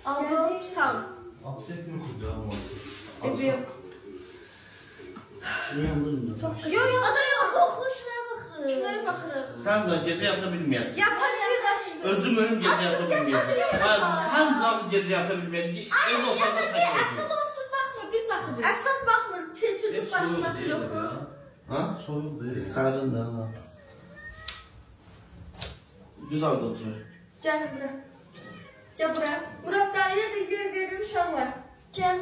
Aldıysan. Aptek mi kurdu ama? Evet. Şunu yandırın da. Yok yok. Ada yok. Koklu şuraya bakın. Şuraya bakın. Sen de gece yata bilmiyorsun. Yatacak. Özüm önüm gece yata bilmiyorsun. Sen de gece yata bilmiyorsun. En ortada kaçıyorsun. Asıl onsuz bakmır. Biz bakırız. Asıl bakmır. Çelçilip başına bir oku. Ha? Soyuldu ya. Sarın da ha. Güzel de oturuyor. Gel buraya. Gel buraya. Murat dayıya da yer verilmiş Allah. Gel.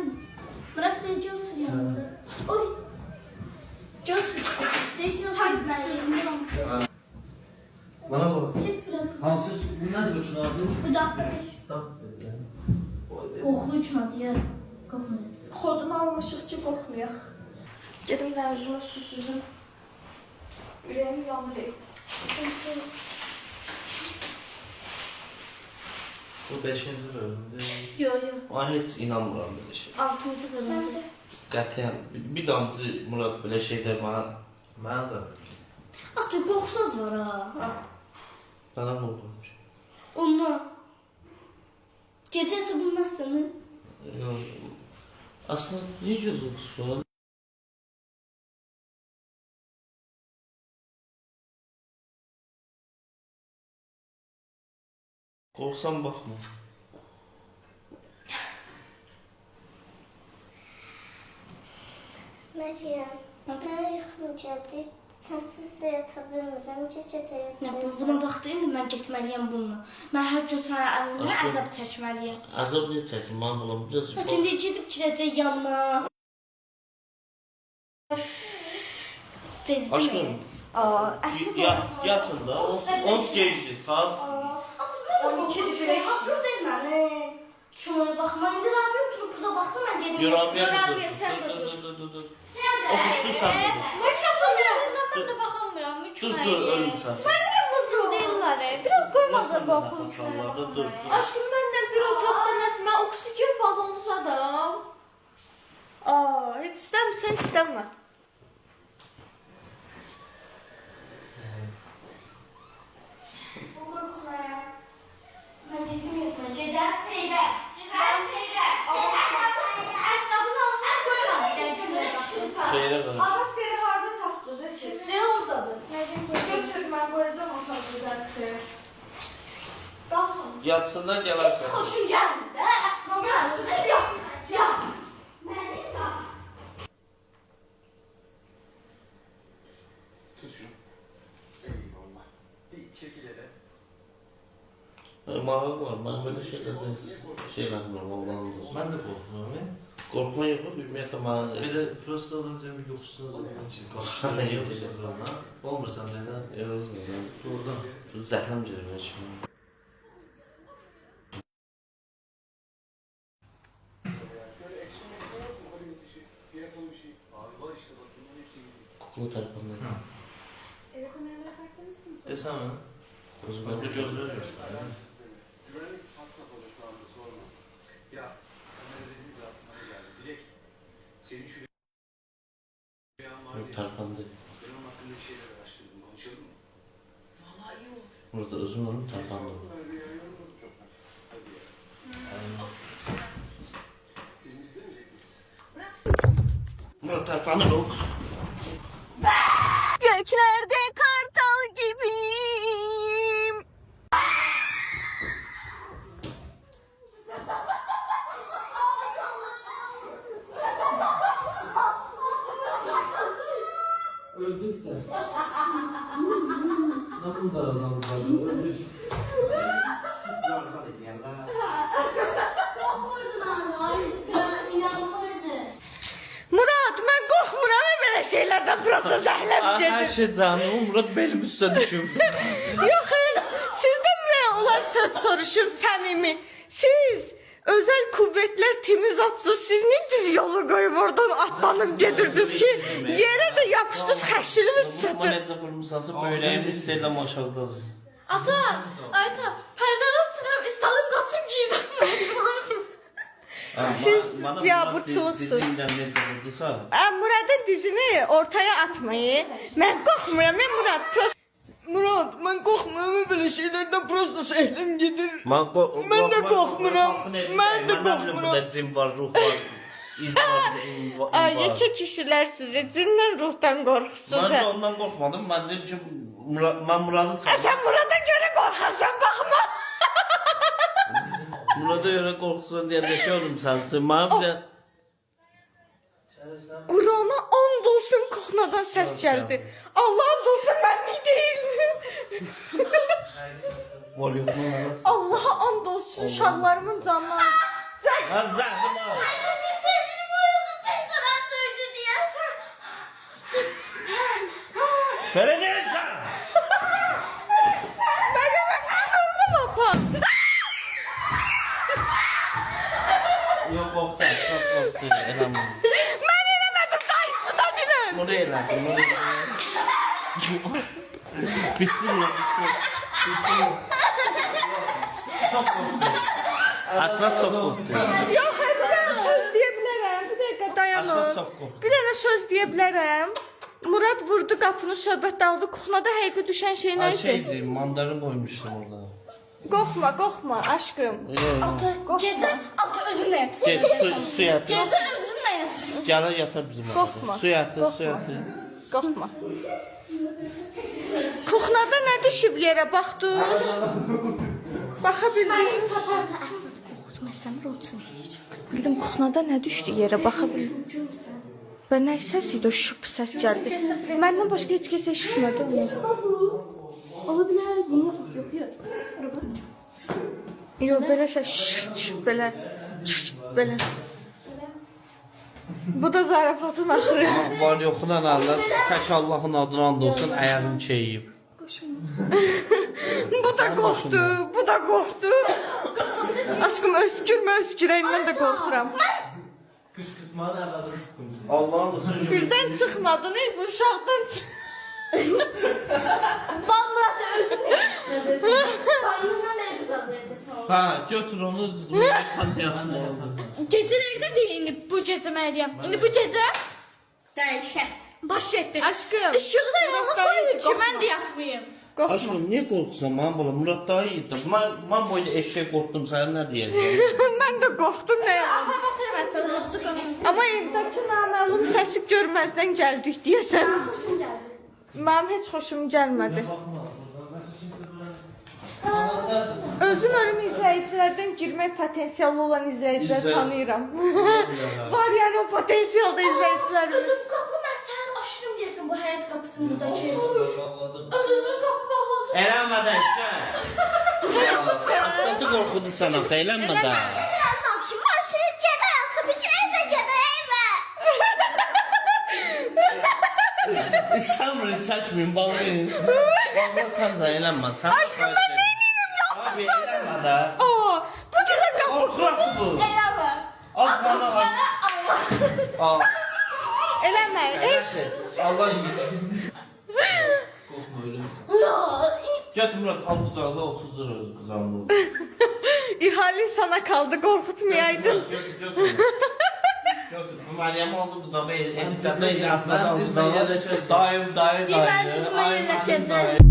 Murat dayıcı otur yanında. Oy. Götür. Dayıcı otur. Ha. Bana bak. Geç biraz. Hansı bunlar da şunu aldın? Bu da. Tak. Koklu uçmadı ya. Kokmayız. Kodunu almışıq ki kokmuyor. Gedim ben yüzüme su süzüm. Yüreğim yanıyor. Bu 5. bölümde. Yo yo. Ay hiç inanmıram böyle şey. 6. bölümde. Qətiyyən. Bir damcı Murat böyle şeyler bana. Mən də. Atı qoxsuz var ha. Bana mı olmuş? Onunla. Gece yata bilmezsən. Yok. Aslında niye göz otusu? Korksam bakma. Meryem, neden yuxum gəldi? Sənsiz də yata bilmirəm, gecə də yata Ya bilmirəm. buna baxdı indi mən getməliyəm bununla. Mən hər gün sənin əlindən Aşkım. əzab çəkməliyəm. Azab ne çəksin? Mən bulam biraz. Bak indi gedib girəcək yanına. Bezdim. Aşkım. Yatın da. 10 gece saat. 12 düşürək. Haqqım deyil mənə. Şuna baxma, indi Rabiə oturub burada baxsa mən gedim. Yoramaya Rabiə, sən də dur. dur. Oxuşdu sən dur. Mən şapın yanından mən də baxamıram. Dur ölüm sən. Sən niyə mızıl deyirlər? Biraz qoymazlar Dur baxım. dur. Aşkım məndən bir otaqda nəsə mən oksigen balonu zadam. Heç istəmirsən istəmə. Mən dedim yatma. Cezası neydə? Əsnabın alını qoyma. Xeyrə qalır. Araq biri harda taxtız? Ne oradadır? Götür mən qoyacam otaq düzəltdir. Qalxın. Yatsınlar gələrsən. Xoşun gəlmir də, əsnabın alını yat. Yat. Mənim yat. Maraq var. Mən belə şeylərdən şeylənmirəm Allah'ın olsun. Mən də qorxmuram. Qorxma yox, ümumiyyətlə mən... Bir də prosta alınca bir yuxusuna zaman ki, qarşıda yoxsa olmursan nədən? Yox, Doğrudan. zəhləm gedir mən şimdi. Kuklu tərpəndir. Desene. Özümdə Bir göz veriyorsun. Güvenlik hat safhada şu anda sorma. Ya kamera dediğiniz aklıma geldi. Dilek senin şu rüyan var ya. tərpəndi. Ben onun hakkında bir şeyler araştırdım. Konuşalım mı? Vallahi iyi olur. Burada özüm onun tərpəndi. Hadi ya. İzni istemeyecek miyiz? Burada tərpənir o. Göklerde kartal gibiyim. Öldük de. Ne bunlar adam var? Öldük. Murat, ben korkmuram böyle şeylerden burası zəhləm Her şey canım. Murat belim üstüne düşüm. Yox, sizdən mən olan söz soruşum səmimi. Siz özel kuvvetler temiz atsız, siz ne düz yolu koyup oradan atlanıp gedirdiniz ki yere de yapıştınız, xəşiliniz Vurma çıxdı. necə vurmusansa böyrəyimi hiss edəm aşağıda. Ata, Ayta, pərdədən çıxıb istadım qaçım giydim. Siz Bana biabırçılıqsınız. Dizindən necə vurdusa. Muradın dizini ortaya atmayı. Mən qorxmuram, mən Murad. Murad, mən qorxmuram belə şeylərdən prosta səhlim gedir. Mən də qorxmuram. Mən də qorxmuram. Burada cin var, ruh var. İz var, in var. Ay, yekə kişilər sizə cindən ruhdan qorxusunuz. Mən ondan qorxmadım. Mən dedim ki, mən Murad'ı çağırdım. Sən Murada görə qorxarsan, baxma. Murad'a görə qorxusun deyə deşiyorum sənsin. Mənə bir Qurana and olsun kuxnadan səs gəldi. Allah and olsun mən nə deyim. volümunu Allaha and olsun uşaqlarımın canına. Lan zəhrim al. Belə deyirsən? Mənə məsələn olma lapan. Yox, qorxdu, çox qorxdu. Eləməm. Mən eləmədim, dayısına deyirəm. Bunu elədim, bunu elədim. Bismillah, bismillah. Çox qorxdu. Aslında çox qorxdu. Yox, bir dənə söz deyə bilərəm. Bir dəqiqə Aslında dayanın. çox qorxdu. Bir dənə söz deyə bilərəm. Murad vurdu qapını, söhbət dağıldı. Kuxnada həqiqi düşən şey nə Ay idi? şeydi, mandarin qoymuşdum orada. Qorxma, qorxma, aşkım. Ata, gecə ata özünlə yatsın. Get, su yatır. Gecə özünlə yatsın. Gələ yatar bizim orada. Qorxma, Su yatır, qorxma. su yatır. Qorxma. Kuxnada nə düşüb yerə baxdınız? Baxa bildin? Papanta əslində qorxutmasam olsun deyir. Bildim kuxnada nə düşdü yerə, baxa bildim. Və nə səs idi, o şıp səs gəldi. Məndən başqa heç kəs eşitmədi. Ola bilər bunu yox. Yox, belə səs belə belə. Bu da zarafatın axırı. Var yoxuna Allah, tək Allahın adına and olsun, əyərim keyib. Bu da qorxdu, bu da qorxdu. Aşkım öskürmə, öskürəyin, mən də qorxuram. Qışqırtmanın əvəzini çıxdım sizə. Allah'ın da sözü. Bizdən çıxmadın, ey bu uşaqdan çıx. Vallahi özünlə yatsın. Qarnından belə qızardıracaqsan. Ha, götür onu, sən yanına. Gecələrdə deyinib bu gecə Məryəm. İndi bu gecə dəhşət. Baş etdi. Aşkım. İşığı da yola qoyur ki, mən də yatmayım. Qorxma. Aşkım, niyə qorxusan? Mən bunu Murad daha iyiydi. Mən boyda eşək qorxdum, sənə nə deyəcəm? Mən də qorxdum nə ya. Aha, batırməsən, hapsı qoyur. Amma evdəki naməlum səsi görməzdən gəldik deyəsən. Xoşum gəldi. Mənim heç xoşum gəlmədi. Özüm ölüm izləyicilərdən girmək potensialı olan izləyicilər tanıyıram. Var yəni o potensialda izləyicilərimiz. Özüm qapı mən səhər aşırım deyəsən bu həyat qapısını buradakı. Öz-özünün qapı bağladı. Eləmədən gəl. Aslatı qorxudu sən axı, eləmədən. İstəmirim, çəkməyin, bağlayın. Bağla sən də eləmə, sən Aşkım, mən neyniyim ya, Abi, eləmə də. Aa, bu günə qapı. Qorxuram bu. Eləmə. Al bana, al. Allah. Al. Eləmə, eş. Allah yiyir. Qorxma, ölümsən. Götür Murad, al qucağına 30 lira öz quzağına. İhali sana kaldı, qorxutmayaydın. Götür. Götür, bu Məryəmi aldı qucağına, elçində ilə aslında aldı. Dayım. Bir mən tutma yerləşəcək.